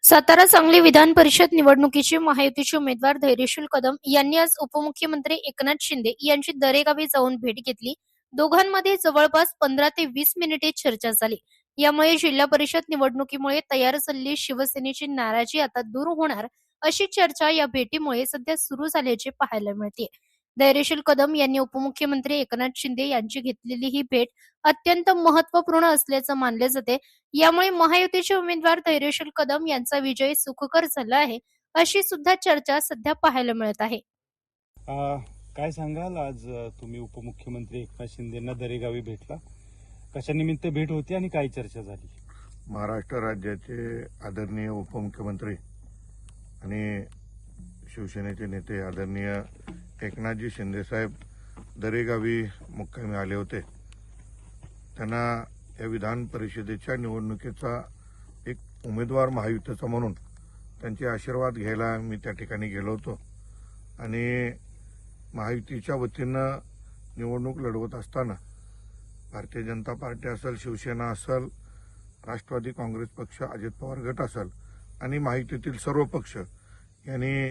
सातारा सांगली विधान परिषद निवडणुकीचे महायुतीचे उमेदवार धैर्यशील कदम यांनी आज उपमुख्यमंत्री एकनाथ शिंदे यांची दरेगावी जाऊन भेट घेतली. दोघांमध्ये जवळपास 15 ते 20 मिनिटे चर्चा झाली. यामुळे जिल्हा परिषद निवडणुकीमुळे तयार झालेली शिवसेनेची नाराजी आता दूर होणार अशी चर्चा या भेटीमुळे सध्या सुरू झाल्याचे पाहायला मिळते. धैर्यशील कदम यांनी उपमुख्यमंत्री एकनाथ शिंदे यांची घेतलेली ही भेट अत्यंत महत्त्वपूर्ण असल्याचं मानले जाते. यामुळे महायुतीचे उमेदवार धैर्यशील कदम यांचा विजय सुखकर झाला आहे अशी सुद्धा चर्चा सध्या पाहायला मिळत आहे. काय सांगाल, आज तुम्ही उपमुख्यमंत्री एकनाथ शिंदेंना दरेगावी भेटला, कशा निमित्त भेट होती आणि काय चर्चा झाली? महाराष्ट्र राज्याचे आदरणीय उपमुख्यमंत्री आणि शिवसेनेचे नेते आदरणीय एकनाथजी शिंदेसाहेब दरेगावी मुक्कामी आले होते. त्यांना या विधान परिषदेच्या निवडणुकीचा एक उमेदवार महायुतीचा म्हणून त्यांचे आशीर्वाद घ्यायला मी त्या ठिकाणी गेलो होतो आणि महायुतीच्या वतीनं निवडणूक लढवत असताना भारतीय जनता पार्टी असेल, शिवसेना असेल, राष्ट्रवादी काँग्रेस पक्ष, अजित पवार गट असेल आणि महायुतीतील सर्व पक्ष यांनी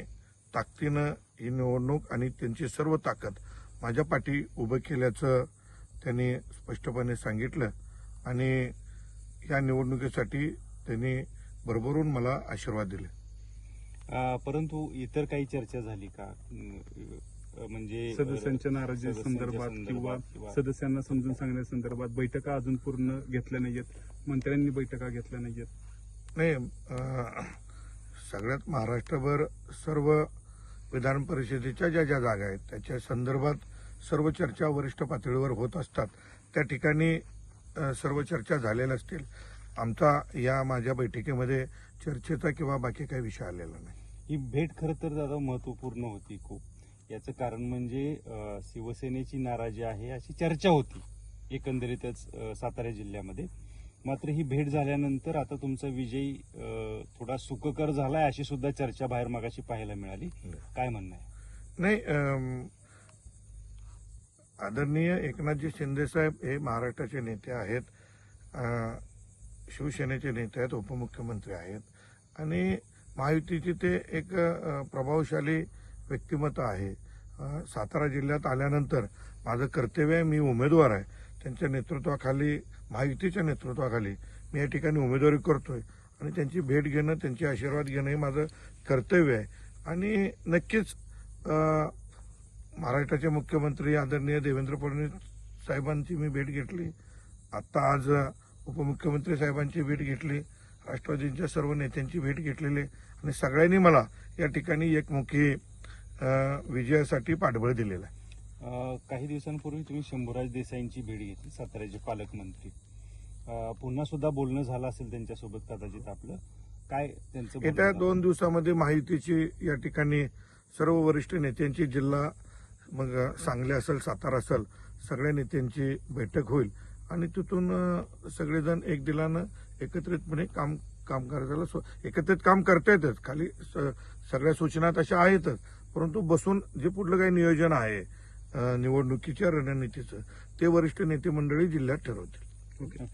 ताकदीनं ही निवडणूक आणि त्यांची सर्व ताकद माझ्या पाठी उभं केल्याचं त्यांनी स्पष्टपणे सांगितलं आणि या निवडणुकीसाठी त्यांनी भरभरून मला आशीर्वाद दिले. परंतु इतर काही चर्चा झाली का? म्हणजे सदस्यांच्या नाराजी संदर्भात किंवा सदस्यांना समजून सांगण्यासंदर्भात बैठका अजून पूर्ण घेतल्या नाहीयेत, मंत्र्यांनी बैठका घेतल्या नाहीयेत? नाही, सगळ्यात महाराष्ट्रभर सर्व विधान परिषदेच्या ज्या ज्या जागा आहेत त्याच्या संदर्भात सर्व चर्चा वरिष्ठ पातळीवर होत असतात. त्या ठिकाणी सर्व चर्चा झालेल्या असतील. आमचा या माझ्या बैठकीमध्ये चर्चेचा किंवा बाकी काही विषय आलेला नाही. ही भेट खरं तर दादा महत्वपूर्ण होती खूप. याचं कारण म्हणजे शिवसेनेची नाराजी आहे अशी चर्चा होती एकंदरीतच सातारा जिल्ह्यामध्ये. मात्र ही भेट झाल्यानंतर आता तुमचा विजय थोडा सुखकर झालाय अशी सुद्धा चर्चा बाहेर मागाशी पाहायला मिळाली. काय म्हणणं आहे? नाही, आदरणीय एकनाथजी शिंदेसाहेब हे महाराष्ट्राचे नेते आहेत, शिवसेनेचे नेते आहेत, उपमुख्यमंत्री आहेत आणि महायुतीचे ते एक प्रभावशाली व्यक्तिमत्व आहे. सातारा जिल्ह्यात आल्यानंतर माझं कर्तव्य आहे, मी उमेदवार आहे, त्यांच्या नेतृत्वाखाली, महायुतीच्या नेतृत्वाखाली मी या ठिकाणी उमेदवारी करतोय आणि त्यांची भेट घेणं, त्यांचे आशीर्वाद घेणं हे माझं कर्तव्य आहे. आणि नक्कीच महाराष्ट्राचे मुख्यमंत्री आदरणीय देवेंद्र फडणवीस साहेबांची मी भेट घेतली, आता आज उपमुख्यमंत्री साहेबांची भेट घेतली, राष्ट्रवादीच्या सर्व नेत्यांची भेट घेतलेली आणि सगळ्यांनी मला या ठिकाणी एकमुखी विजयासाठी पाठबळ दिलेलं आहे. काही दिवसांपूर्वी तुम्ही शंभूराज देसाईंची भेट घेतली, साताऱ्याचे पालकमंत्री. पुन्हा सुद्धा बोलणं झालं असेल त्यांच्यासोबत कदाचित आपलं. काय त्यांचं? येत्या 2 दिवसामध्ये महायुतीची या ठिकाणी सर्व वरिष्ठ नेत्यांची, जिल्हा मग सांगली असेल, सातारा असेल, सगळ्या नेत्यांची बैठक होईल आणि तिथून सगळेजण एक दिलानं एकत्रितपणे काम करायला एकत्रित काम करता येतच. खाली सगळ्या सूचना तशा आहेतच, परंतु बसून जे पुढलं काही नियोजन आहे निवडणुकीच्या रणनीतीचं ते वरिष्ठ नेते मंडळी जिल्ह्यात ठरवतील. ओके.